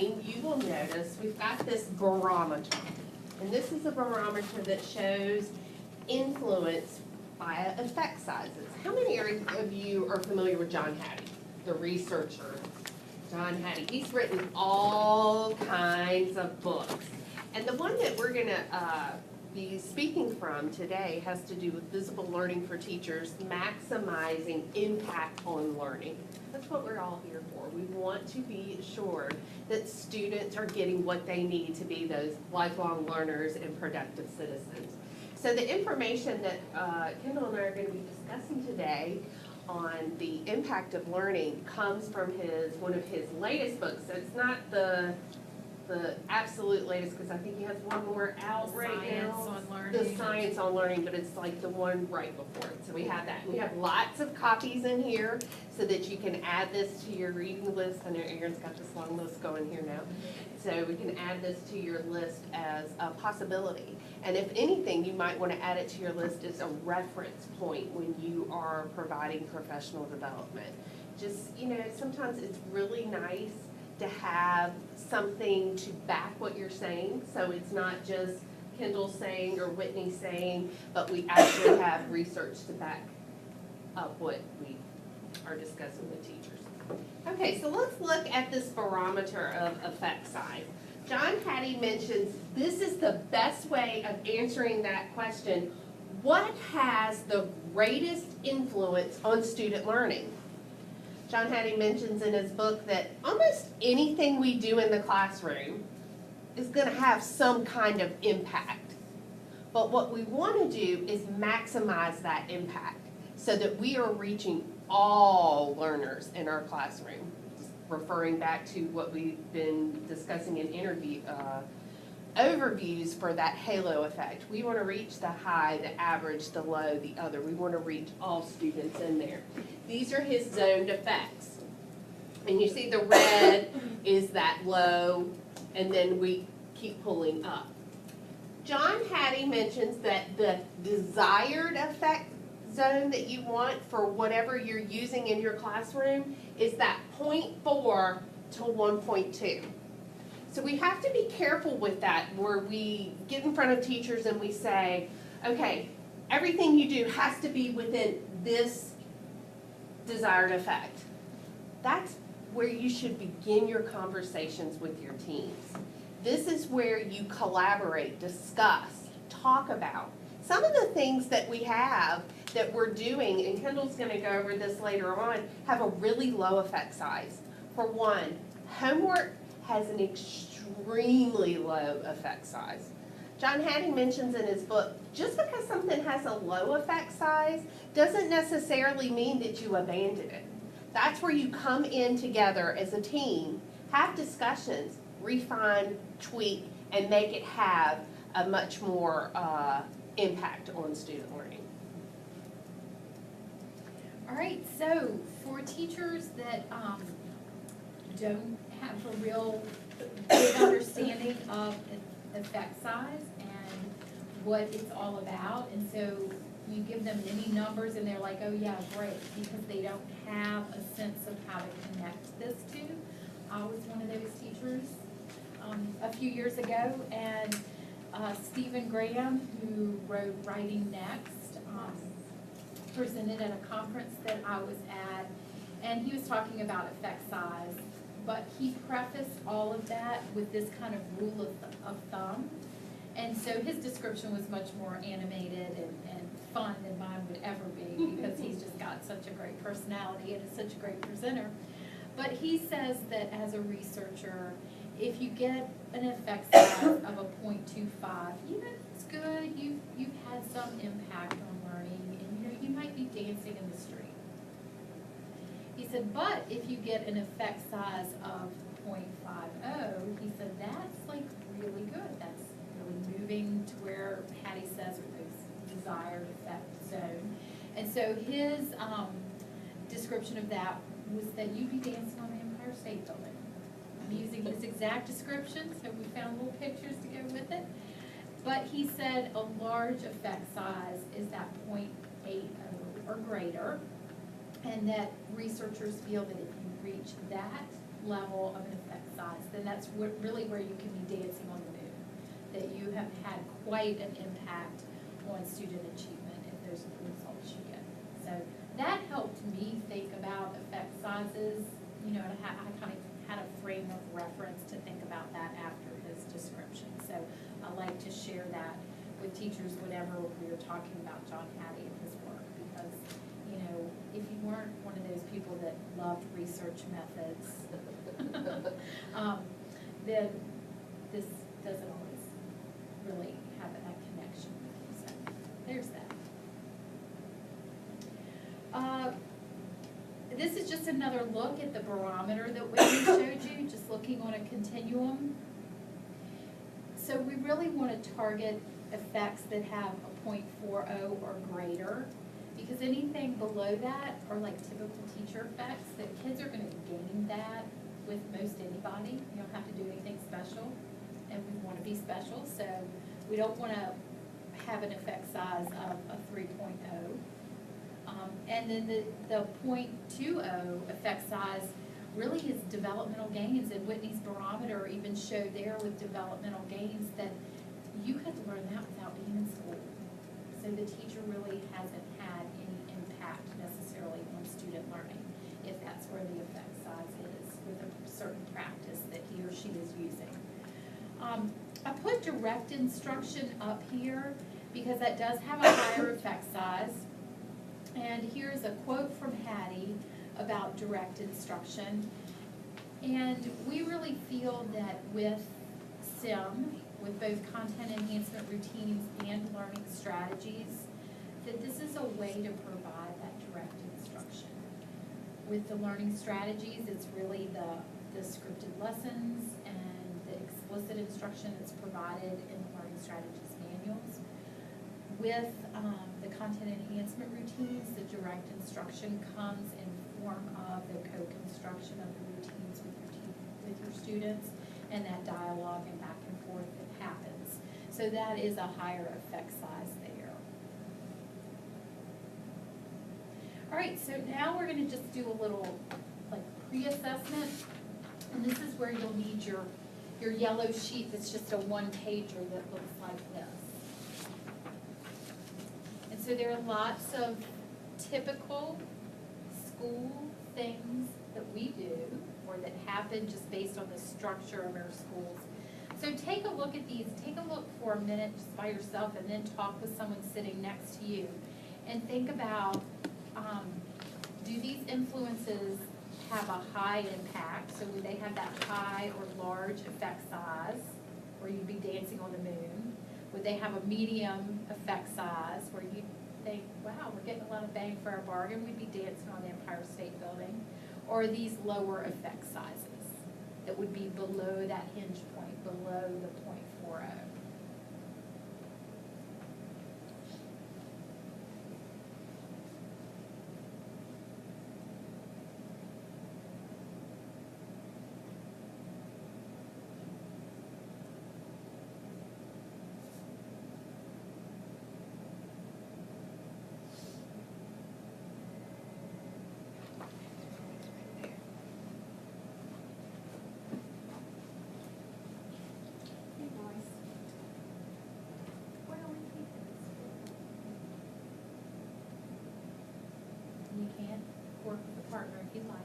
screen, you will notice we've got this barometer. And this is a barometer that shows influence via effect sizes. How many of you are familiar with John Hatties, the researcher? John Hatties, he's written all kinds of books. And the one that we're gonna be speaking from today has to do with visible learning for teachers, maximizing impact on learning. That's what we're all here for. We want to be assured that students are getting what they need to be those lifelong learners and productive citizens. So the information that Kendall and I are going to be discussing today on the impact of learning comes from one of his latest books. So it's not the absolute latest, because I think he has one more out right now. The Science on Learning, but it's like the one right before it. So we have that. We have lots of copies in here so that you can add this to your reading list. I know Aaron's got this long list going here now. So we can add this to your list as a possibility. And if anything, you might want to add it to your list as a reference point when you are providing professional development. Just, sometimes it's really nice to have something to back what you're saying, so it's not just Kendall saying or Whitney saying, but we actually have research to back up what we are discussing with teachers. Okay, so let's look at this barometer of effect size. John Hatties mentions this is the best way of answering that question. What has the greatest influence on student learning? John Hatties mentions in his book that almost anything we do in the classroom is going to have some kind of impact. But what we want to do is maximize that impact so that we are reaching all learners in our classroom. Referring back to what we've been discussing in overviews for that halo effect. We want to reach the high, the average, the low, the other. We want to reach all students in there. These are his zoned effects. And you see the red is that low, and then we keep pulling up. John Hatties mentions that the desired effect zone that you want for whatever you're using in your classroom is that 0.4 to 1.2. So we have to be careful with that, where we get in front of teachers and we say, okay, everything you do has to be within this desired effect. That's where you should begin your conversations with your teams. This is where you collaborate, discuss, talk about. Some of the things that we have that we're doing, and Kendall's going to go over this later on, have a really low effect size. For one, homework has an extremely low effect size. John Hatties mentions in his book, just because something has a low effect size doesn't necessarily mean that you abandon it. That's where you come in together as a team, have discussions, refine, tweak, and make it have a much more impact on student learning. All right, so for teachers that don't have a real good understanding of effect size and what it's all about, and so you give them any numbers and they're like, oh yeah, great, because they don't have a sense of how to connect this to. I was one of those teachers a few years ago, and Stephen Graham, who wrote Writing Next, presented at a conference that I was at, and he was talking about effect size, but he prefaced all of that with this kind of rule of thumb. And so his description was much more animated and fun than mine would ever be, because he's just got such a great personality and is such a great presenter. But he says that as a researcher, if you get an effect size of a 0.25, it's good, you've had some impact on learning, and you might be dancing in the street. He said, but if you get an effect size of 0.50, he said, that's like really good. That's really moving to where Hattie says with those desired effect zone. And so his description of that was that you'd be dancing on the Empire State Building. I'm using his exact description, so we found little pictures to go with it. But he said a large effect size is that 0.80 or greater, and that researchers feel that if you reach that level of an effect size, then that's really where you can be dancing on the moon. That you have had quite an impact on student achievement if there's the results you get. So that helped me think about effect sizes, you know, I kind of had a frame of reference to think about that after his description. So I like to share that with teachers whenever we are talking about John Hattie and his work, because, you know, if you weren't one of those people that loved research methods, then this doesn't always really have that connection with you. So there's that. This is just another look at the barometer that Whitney showed you, just looking on a continuum. So we really want to target effects that have a 0.40 or greater, because anything below that are like typical teacher effects, that kids are going to gain that with most anybody. You don't have to do anything special, and we want to be special, so we don't want to have an effect size of a 3.0. And then the 0.20 effect size really is developmental gains, and Whitney's barometer even showed there with developmental gains that you could learn that without being in school. So the teacher really hasn't had any impact necessarily on student learning, if that's where the effect size is with a certain practice that he or she is using. I put direct instruction up here because that does have a higher effect size. And here's a quote from Hattie about direct instruction. And we really feel that with SIM, with both content enhancement routines and learning strategies, that this is a way to provide that direct instruction. With the learning strategies, it's really the scripted lessons and the explicit instruction that's provided in the learning strategies manuals. With the content enhancement routines, the direct instruction comes in form of the co-construction of the routines with your students and that dialogue and back and forth that happens. So that is a higher effect size there. All right, so now we're going to just do a little like pre-assessment, and this is where you'll need your yellow sheet that's just a one-pager that looks like this. So there are lots of typical school things that we do or that happen just based on the structure of our schools. So take a look at these. Take a look for a minute just by yourself and then talk with someone sitting next to you and think about, do these influences have a high impact? So would they have that high or large effect size where you'd be dancing on the moon? Would they have a medium effect size where you think, wow, we're getting a lot of bang for our bargain, we'd be dancing on the Empire State Building? Or are these lower effect sizes that would be below that hinge point, below the 0.40? You can work with a partner if you like.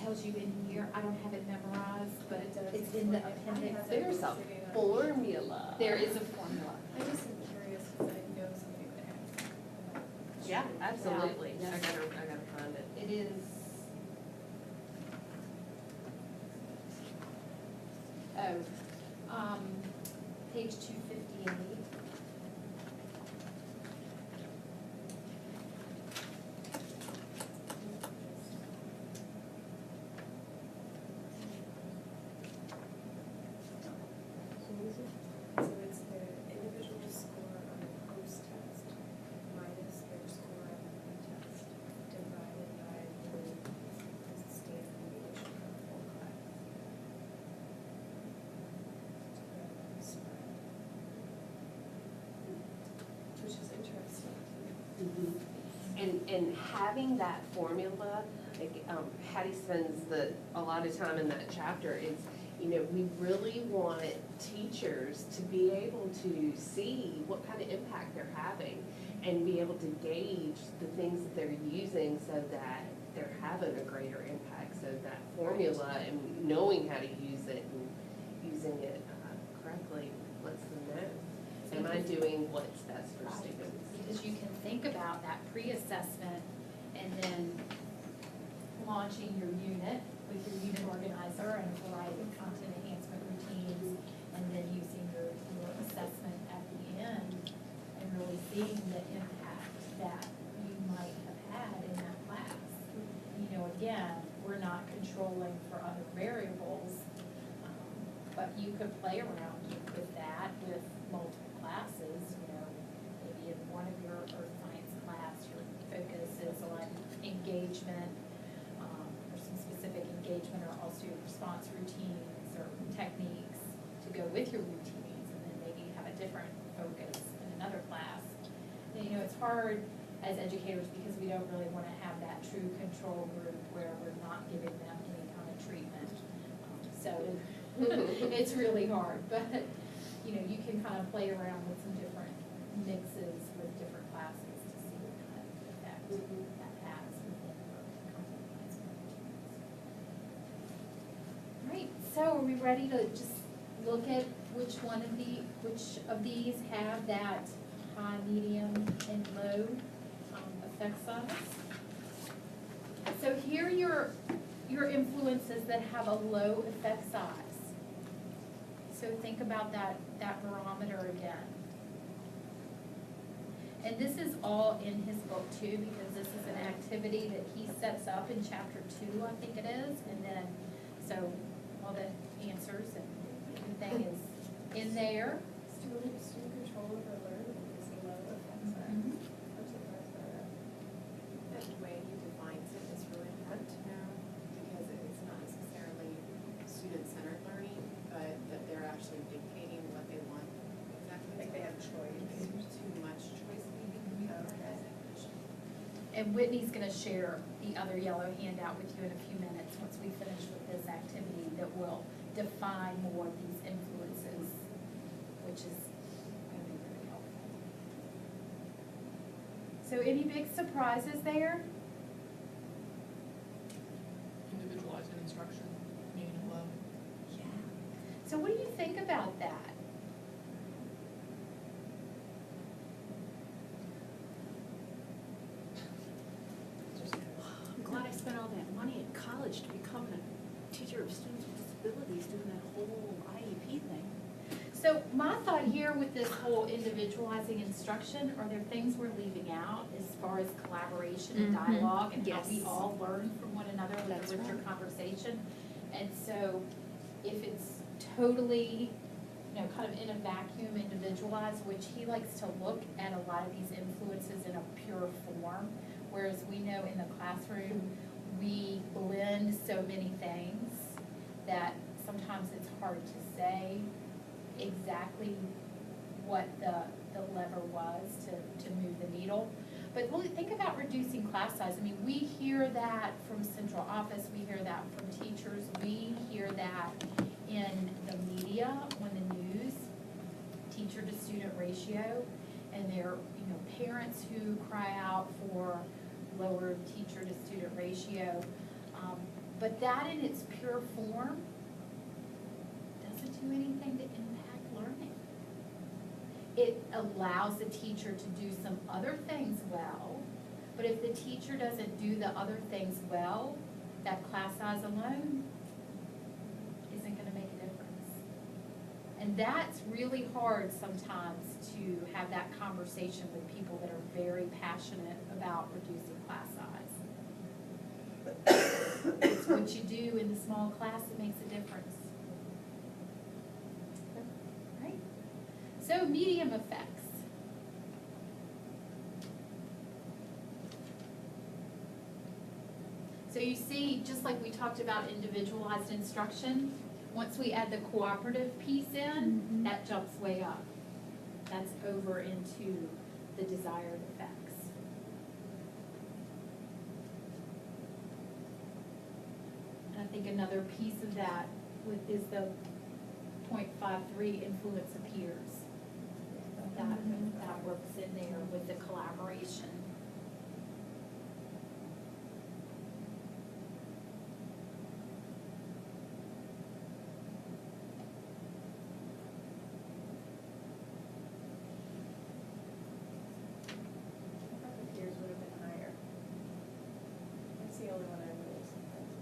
tells you in here, I don't have it memorized, but It does. it's in the I appendix. have it. There's a formula. There is a formula. I just am curious because I know somebody that has. Yeah, absolutely. Yeah. I gotta find it. It is. Page 258. So it's the individual score on the post-test minus their score on the pre-test divided by the standard deviation of the whole class. Spread. Which is interesting. And having that formula, like, Hattie spends a lot of time in that chapter, is, you know, we really want teachers to be able to see what kind of impact they're having and be able to gauge the things that they're using so that they're having a greater impact. So that formula and knowing how to use it and using it correctly lets them know, am I doing what's best for Right. students? Because you can think about that pre-assessment and then launching your unit with your unit organizer and a variety of content enhancement routines, and then using your assessment at the end and really seeing the impact that you might have had in that class. You know, again, we're not controlling for other variables, but you could play around with that with multiple classes, you know. Maybe in one of your earth science class, your focus is on engagement, or some specific engagement or also your response routines or techniques to go with your routines, and then maybe have a different focus in another class. And, you know, it's hard as educators because we don't really want to have that true control group where we're not giving them any kind of treatment. So it's really hard, but, you know, you can kind of play around with some different mixes with different classes to see what kind of effect that has within your content enhancement routines. Right, so are we ready to just look at which of these have that high, medium, and low effect size? So here are your influences that have a low effect size. So think about that barometer again. And this is all in his book too, because this is an activity that he sets up in chapter 2, I think it is. And then, so all the answers and everything is in there. Student control over learning is a low effect size. Mhm. I'm surprised by that. That way he defines it is really important to know, because it's not necessarily student-centered learning, but that they're actually dictating what they want exactly. Like they have choice. There's too much choice maybe. And Whitney's gonna share the other yellow handout with you in a few minutes, once we finish with this activity, that will define more of these influences, which is gonna be very helpful. So any big surprises there? Individualizing instruction, meaning low. Yeah. So what do you think about that? I'm glad I spent all that money at college to become a teacher of students with disabilities, doing that whole IEP thing. So my thought here with this whole individualizing instruction, are there things we're leaving out as far as collaboration and Mhm. dialogue and how we Yes. all learn from one another with That's a richer right. conversation? And so if it's totally, you know, kind of in a vacuum, individualized, which he likes to look at a lot of these influences in a pure form, whereas we know in the classroom, we blend so many things that sometimes it's hard to say exactly what the lever was to move the needle. But really think about reducing class size. I mean, we hear that from central office, we hear that from teachers, we hear that in the media, when the news, teacher to student ratio, and there are, you know, parents who cry out for lower teacher to student ratio. But that in its pure form doesn't do anything to impact learning. It allows the teacher to do some other things well, but if the teacher doesn't do the other things well, that class size alone isn't gonna make a difference. And that's really hard sometimes to have that conversation with people that are very passionate about reducing class size. It's what you do in the small class that makes a difference. Right? So medium effects. So you see, just like we talked about individualized instruction, once we add the cooperative piece in, that jumps way up. That's over into the desired effects. And I think another piece of that is the 0.53 influence of peers. That works in there with the collaboration. I thought the peers would have been higher. That's the only one I really surprised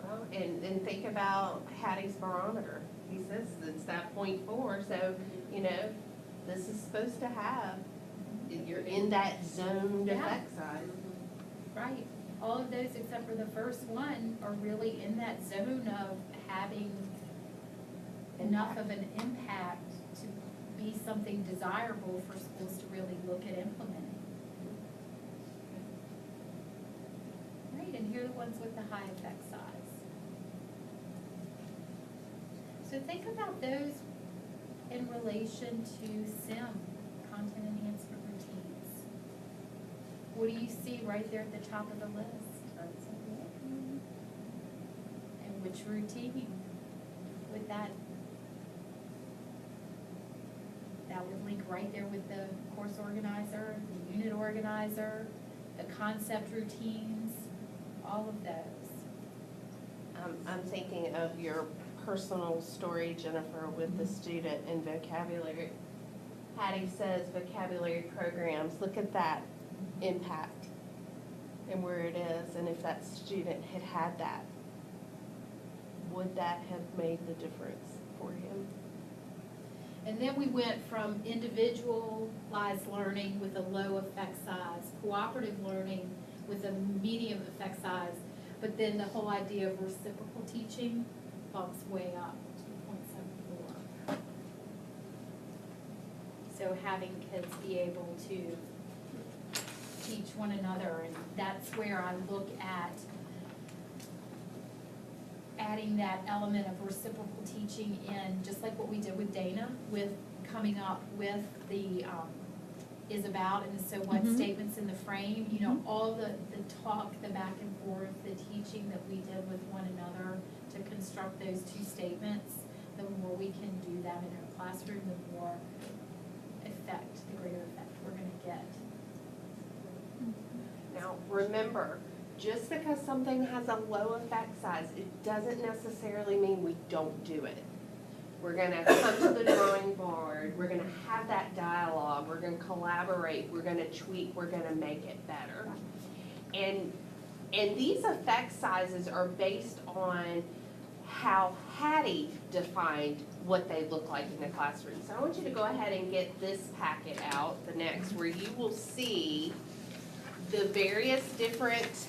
by. Well, and think about Hattie's barometer. He says it's that 0.4, so, you know, this is supposed to have, you're in that zoned Yeah. effect size. Right. All of those except for the first one are really in that zone of having enough of an impact to be something desirable for schools to really look at implementing. Right, and here are the ones with the high effect size. So think about those in relation to SIM, content enhancement routines. What do you see right there at the top of the list? And which routine with that? That would link right there with the course organizer, the unit organizer, the concept routines, all of those. I'm thinking of your personal story, Jennifer, with the student and vocabulary. Hattie says vocabulary programs, look at that impact and where it is, and if that student had had that, would that have made the difference for him? And then we went from individualized learning with a low effect size, cooperative learning with a medium effect size, but then the whole idea of reciprocal teaching bumps way up to 0.74. So having kids be able to teach one another, and that's where I look at adding that element of reciprocal teaching in, just like what we did with Dana, with coming up with the is about, and so what statements in the frame, you know, all the talk, the back and forth, the teaching that we did with one another to construct those two statements. The more we can do that in our classroom, the more effect, the greater effect we're gonna get. Now, remember, just because something has a low effect size, it doesn't necessarily mean we don't do it. We're gonna come to the drawing board, we're gonna have that dialogue, we're gonna collaborate, we're gonna tweak, we're gonna make it better. And these effect sizes are based on how Hattie defined what they look like in the classroom. So I want you to go ahead and get this packet out, the next, where you will see the various different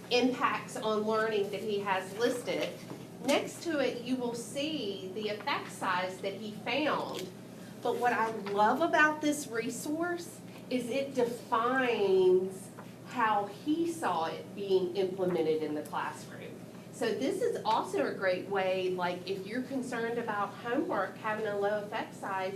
impacts on learning that he has listed. Next to it, you will see the effect size that he found. But what I love about this resource is it defines how he saw it being implemented in the classroom. So this is also a great way, like if you're concerned about homework having a low effect size,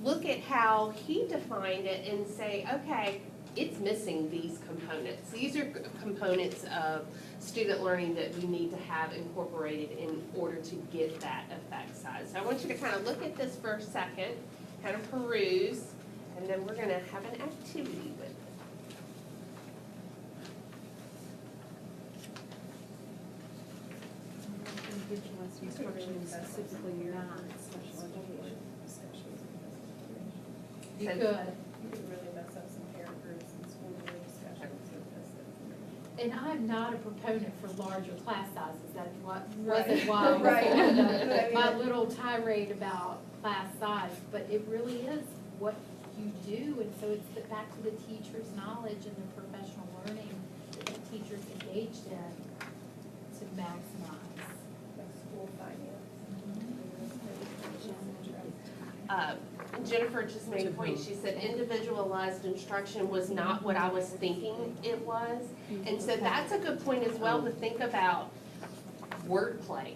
look at how he defined it and say, okay, it's missing these components. These are components of student learning that we need to have incorporated in order to get that effect size. So I want you to kind of look at this for a second, kind of peruse, and then we're gonna have an activity with it. individualized instruction is specifically not special education. You So- could. You could really mess up some parent groups and school board discussions with this information. And I'm not a proponent for larger class sizes, that's what, Right. wasn't why I was Right. on But I mean- my little tirade about class size, but it really is what you do, and so it's back to the teacher's knowledge and the professional learning that the teacher's engaged in to maximize. Like school finance. Jennifer just made a point, she said individualized instruction was not what I was thinking it was. And so that's a good point as well to think about wordplay.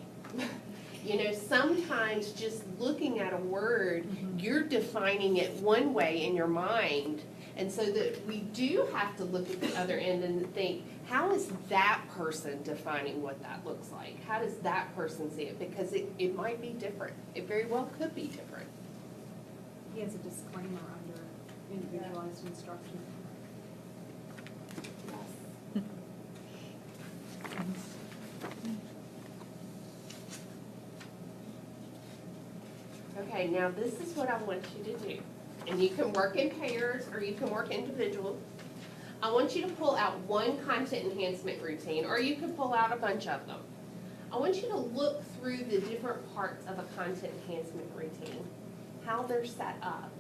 You know, sometimes just looking at a word, you're defining it one way in your mind. And so that we do have to look at the other end and think, how is that person defining what that looks like? How does that person see it? Because it might be different. It very well could be different. He has a disclaimer under individualized instruction. Okay, now this is what I want you to do. And you can work in pairs or you can work individual. I want you to pull out one content enhancement routine, or you can pull out a bunch of them. I want you to look through the different parts of a content enhancement routine, how they're set up,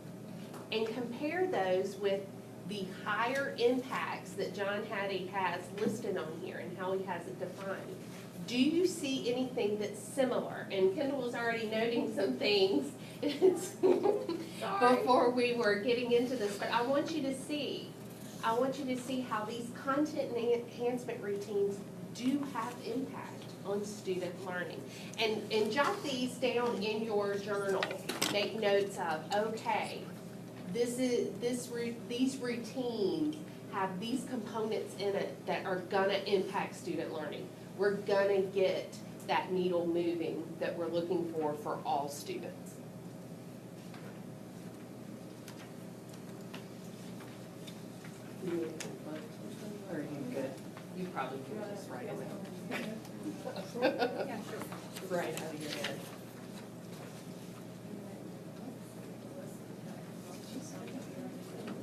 and compare those with the higher impacts that John Hattie has listed on here and how he has it defined. Do you see anything that's similar? And Kendall was already noting some things before we were getting into this, but I want you to see how these content enhancement routines do have impact on student learning. And jot these down in your journal. Make notes of, okay, these routines have these components in it that are gonna impact student learning. We're gonna get that needle moving that we're looking for all students. Or are you good? You probably can just write them out. Yeah, sure. Right out of your head.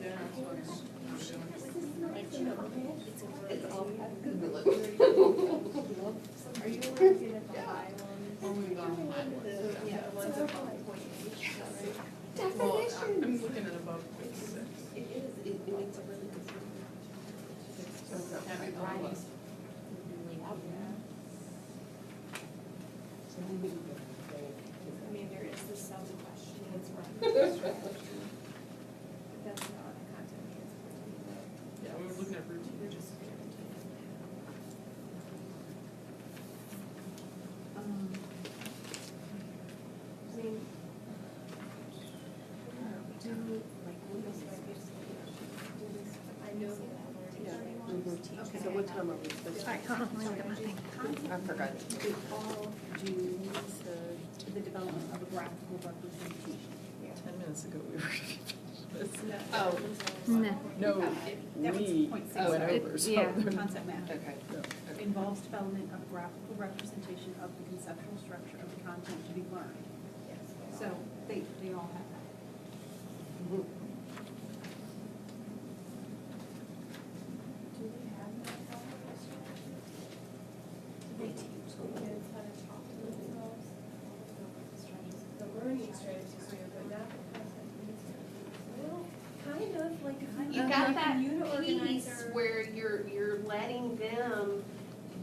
Yeah, that's what I'm doing. It's all Google it. Are you looking at the high ones? Only on Yeah, the ones above point eight, right? Well, I'm Definitions. looking at above point six. It is, it makes a really good sense. Can't be all of us. I mean, there is the some questions, but that's not a content enhancement. Yeah, we were looking at routine. I mean, I know that. So what time are we supposed to? Hold on, let me look at my thing. I forgot. We all do the development of a graphical representation. 10 minutes ago, we were. Oh, No. That was We point six. Oh, went okay. over, so. Yeah, concept map. okay. Involves development of a graphical representation of the conceptual structure of the content to be learned. So they all have that. Do we have that they teach the kids how to talk to themselves? The learning strategies here, but not the content enhancement. Well, kind of, like if You you got have that a unit piece organizer. where you're letting them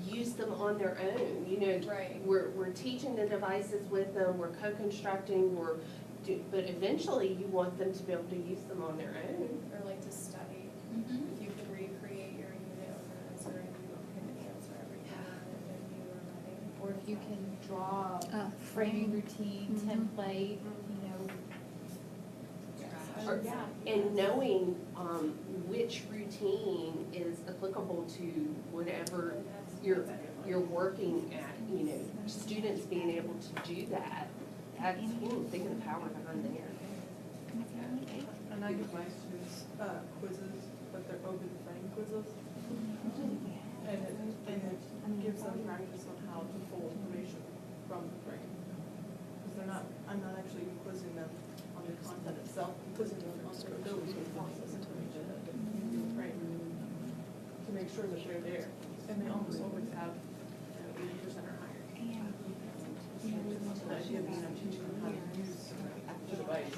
use them on their own, you know. Right. We're teaching the devices with them, we're co-constructing, but eventually you want them to be able to use them on their own. Or like to study, if you could recreate your unit organizer and you can answer everything on it that you were running. Or if you can draw a framing routine, template, you know. Or- Yeah. And knowing which routine is applicable to whatever And that's- you're, that's everyone. you're working at, you know, students being able to do that. That's, think of the power behind there. And I give my students quizzes, but they're open frame quizzes. And it gives them practice on how to pull information from the frame. Because they're not, I'm not actually quizzing them on the content itself, I'm quizzing them on their ability to process information in the frame to make sure that they're there. And they almost always have, 80% or higher. So the idea being I'm teaching them how to use the device.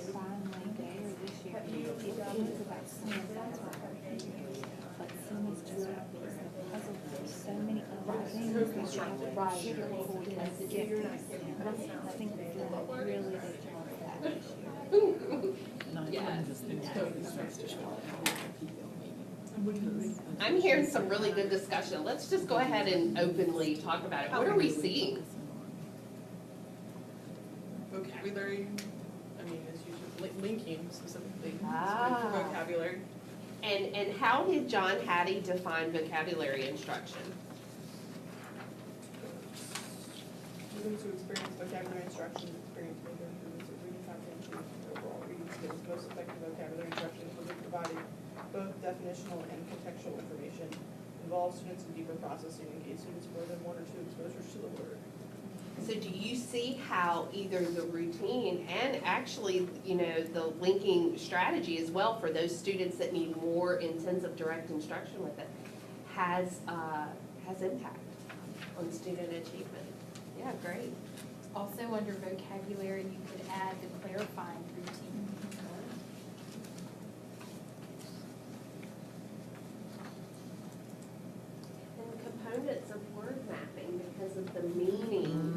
So many other things that you have to write as a gift. I think we've done a really good job of that this year. I'm hearing some really good discussion. Let's just go ahead and openly talk about it. What are we seeing? Vocabulary, I mean, it's usually linking specifically, it's good Ah. for vocabulary. And how did John Hattie define vocabulary instruction? Students who experience vocabulary instruction experience major improvements of reading comprehension and overall reading skills. Most effective vocabulary instruction will be providing both definitional and contextual information, involve students in deeper processing, engage students more than one or two exposures to the word. So do you see how either the routine and actually, the linking strategy as well for those students that need more intensive direct instruction with it has impact on student achievement? Yeah, great. Also, under vocabulary, you could add the clarifying routine. And components of word mapping because of the meaning.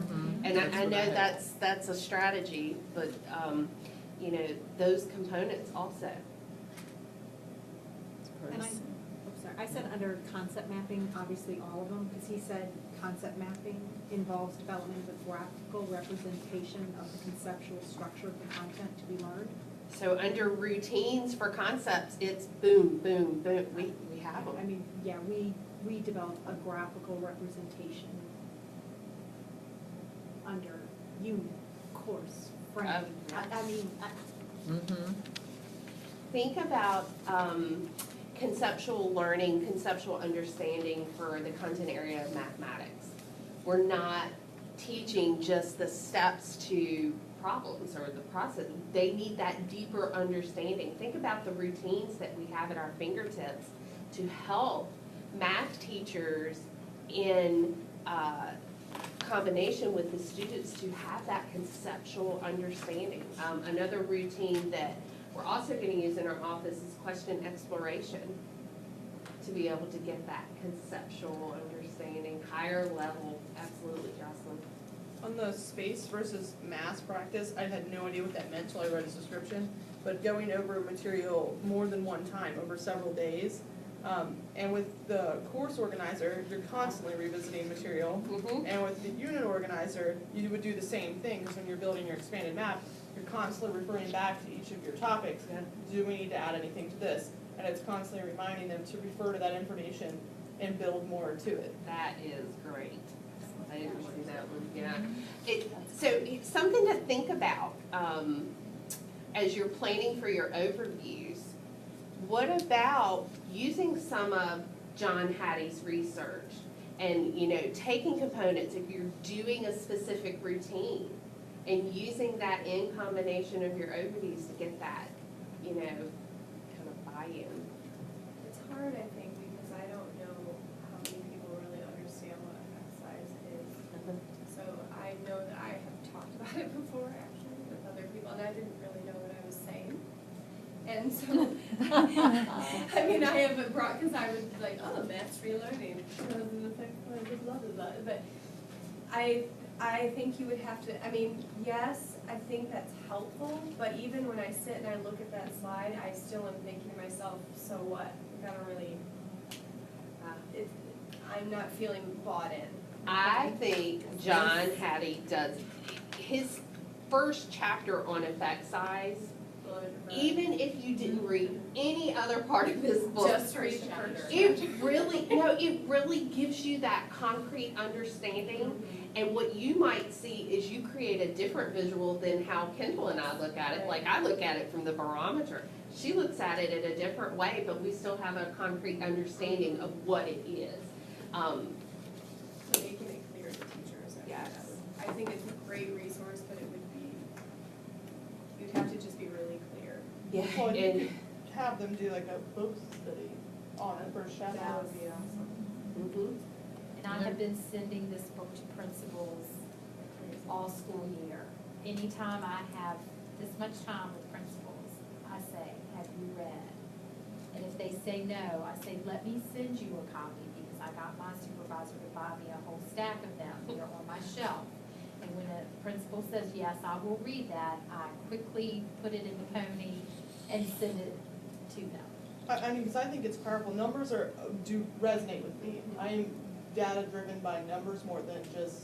And I know that's a strategy, but, those components also. And I said under concept mapping, obviously all of them, because he said concept mapping involves development of a graphical representation of the conceptual structure of the content to be learned. So under routines for concepts, it's boom, boom, boom, we have them. I mean, yeah, we develop a graphical representation under unit, course, frame. Think about conceptual learning, conceptual understanding for the content area of mathematics. We're not teaching just the steps to problems or the process. They need that deeper understanding. Think about the routines that we have at our fingertips to help math teachers in combination with the students to have that conceptual understanding. Another routine that we're also going to use in our office is question exploration to be able to get that conceptual understanding, higher level. Absolutely, Jocelyn. On the space versus mass practice, I had no idea what that meant until I read his description, but going over material more than one time over several days. And with the course organizer, you're constantly revisiting material. And with the unit organizer, you would do the same thing, because when you're building your expanded map, you're constantly referring back to each of your topics. Do we need to add anything to this? And it's constantly reminding them to refer to that information and build more to it. That is great. I didn't see that one, yeah. So it's something to think about as you're planning for your overviews. What about using some of John Hattie's research and, taking components, if you're doing a specific routine, and using that in combination of your overviews to get that, kind of buy-in. It's hard, I think, because I don't know how many people really understand what effect size is. So I know that I have talked about it before, actually, with other people, and I didn't really know what I was saying. And so, I mean, I have brought, because I was like, oh, math's relearning, blah, blah, blah. But I think you would have to, yes, I think that's helpful, but even when I sit and I look at that slide, I still am thinking to myself, so what? I don't really, I'm not feeling bought in. I think John Hattie does, his first chapter on effect size, even if you didn't read any other part of this book, Just read the first it really gives you that concrete understanding. And what you might see is you create a different visual than how Kendall and I look at it. Like, I look at it from the barometer. She looks at it in a different way, but we still have a concrete understanding of what it is. So making it clear to teachers, Yes. I think it's a great resource, but it would be, you'd have to just be really clear. Yeah, Well, you and, could have them do like a book study on it for shadow. That would be awesome. mhm. And I have been sending this book to principals all school year. Anytime I have this much time with principals, I say, have you read? And if they say no, I say, let me send you a copy, because I got my supervisor to buy me a whole stack of them. They're on my shelf. And when a principal says, yes, I will read that, I quickly put it in the pony and send it to them. I mean, because I think it's powerful. Numbers do resonate with me. I am data-driven by numbers more than just,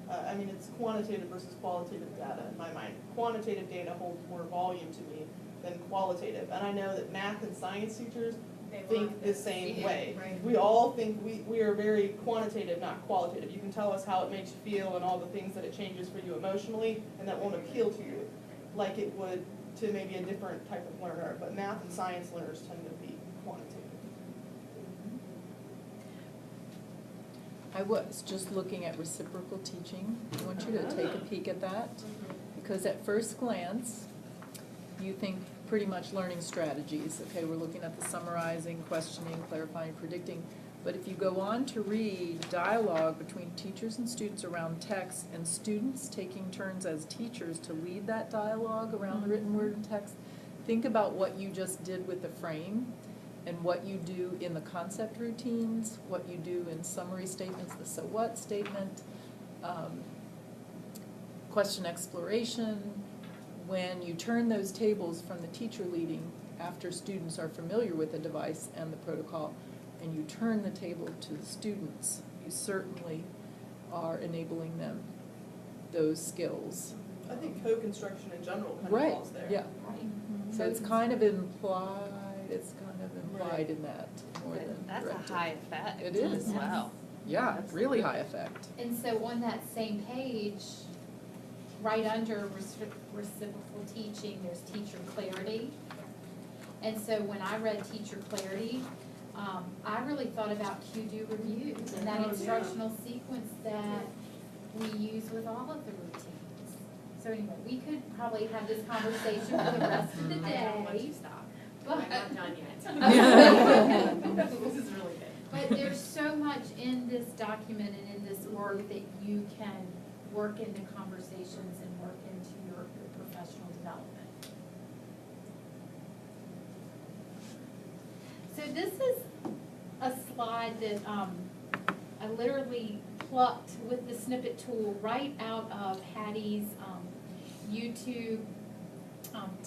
I mean, it's quantitative versus qualitative data in my mind. Quantitative data holds more volume to me than qualitative. And I know that math and science teachers They think love the this. same Yeah, way. right. We all think we are very quantitative, not qualitative. You can tell us how it makes you feel and all the things that it changes for you emotionally, and that won't appeal to you like it would to maybe a different type of learner. But math and science learners tend to be quantitative. I was just looking at reciprocal teaching. I want you to take a peek at that, because at first glance, you think pretty much learning strategies. Okay, we're looking at the summarizing, questioning, clarifying, predicting. But if you go on to read dialogue between teachers and students around text, and students taking turns as teachers to lead that dialogue around the written word and text, think about what you just did with the frame, and what you do in the concept routines, what you do in summary statements, the so what statement, question exploration. When you turn those tables from the teacher leading after students are familiar with the device and the protocol, and you turn the table to the students, you certainly are enabling them those skills. I think co-construction in general kind of Right, falls there. yeah. So it's kind of implied, in that more than That's directed. a high effect It is. as well. Yeah, really high effect. And so on that same page, right under reciprocal teaching, there's teacher clarity. And so when I read teacher clarity, I really thought about cue-do reviews and that instructional sequence that we use with all of the routines. So anyway, we could probably have this conversation for the rest of the I don't want day. you to stop. But I'm not done yet. This is really good. But there's so much in this document and in this work that you can work into conversations and work into your professional development. So this is a slide that I literally plucked with the snippet tool right out of Hattie's YouTube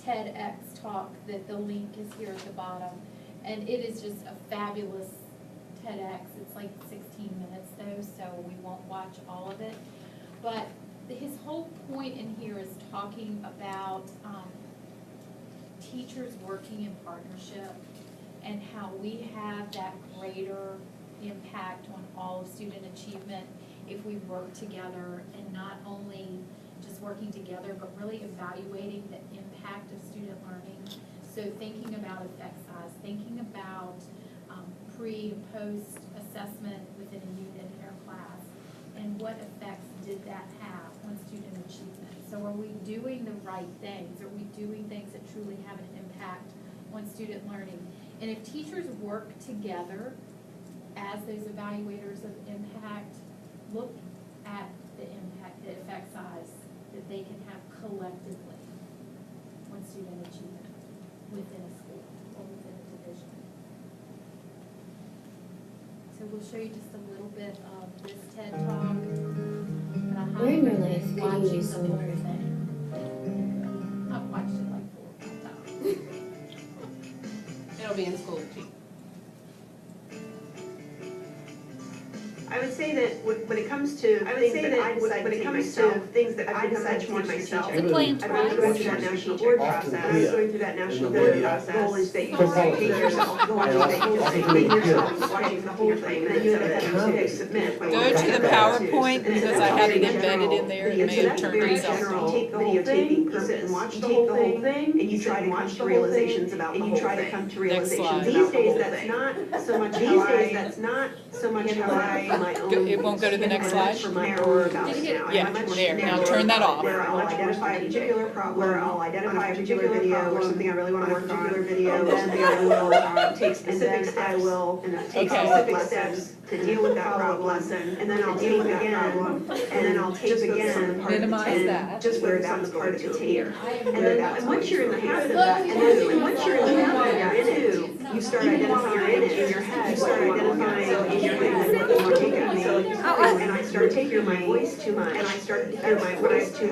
TEDx talk, that the link is here at the bottom. And it is just a fabulous TEDx. It's like 16 minutes though, so we won't watch all of it. But his whole point in here is talking about teachers working in partnership and how we have that greater impact on all of student achievement if we work together, and not only just working together, but really evaluating the impact of student learning. So thinking about effect size, thinking about pre and post assessment within a unit in our class, and what effects did that have on student achievement. So are we doing the right things? Are we doing things that truly have an impact on student learning? And if teachers work together as those evaluators of impact, look at the impact, the effect size that they can have collectively on student achievement within a school or within a division. So we'll show you just a little bit of this TED Talk. But I highly Where in your life recommend could you watching use the some whole more? thing. I've watched it like 4 or 5 times. It'll be in school too. I would say that when it comes to things that I decide to take myself, things that I decide to take myself, It's a plan I've been going through that national board process, I was going through that national board process. Goal is that you just take yourself, goal is that you just take yourself, watching the whole thing, and then you have to submit. Go to the PowerPoint, because I had it embedded in there, it may have turned itself off. Take the videotaping pieces, watch the whole thing, and you try to come to realizations about the whole thing. Next slide. These days, that's not so much how I, my own. It won't go to the next slide? For my or about now. Yeah, there. Now turn that off. Where I'll identify a particular problem, where I'll identify a particular video or something I really want to work on. Particular video, and then I will take specific steps. I will take specific steps to deal with that problem lesson, and then I'll deal with that problem, and then I'll tape again. Minimize that. Just where that's part of the tier. And once you're in the habit of that, and once you're in the habit of that too, you start identifying in your head. You start identifying in your head what you want to take out. And I start taking my voice to my, and I start to hear my voice too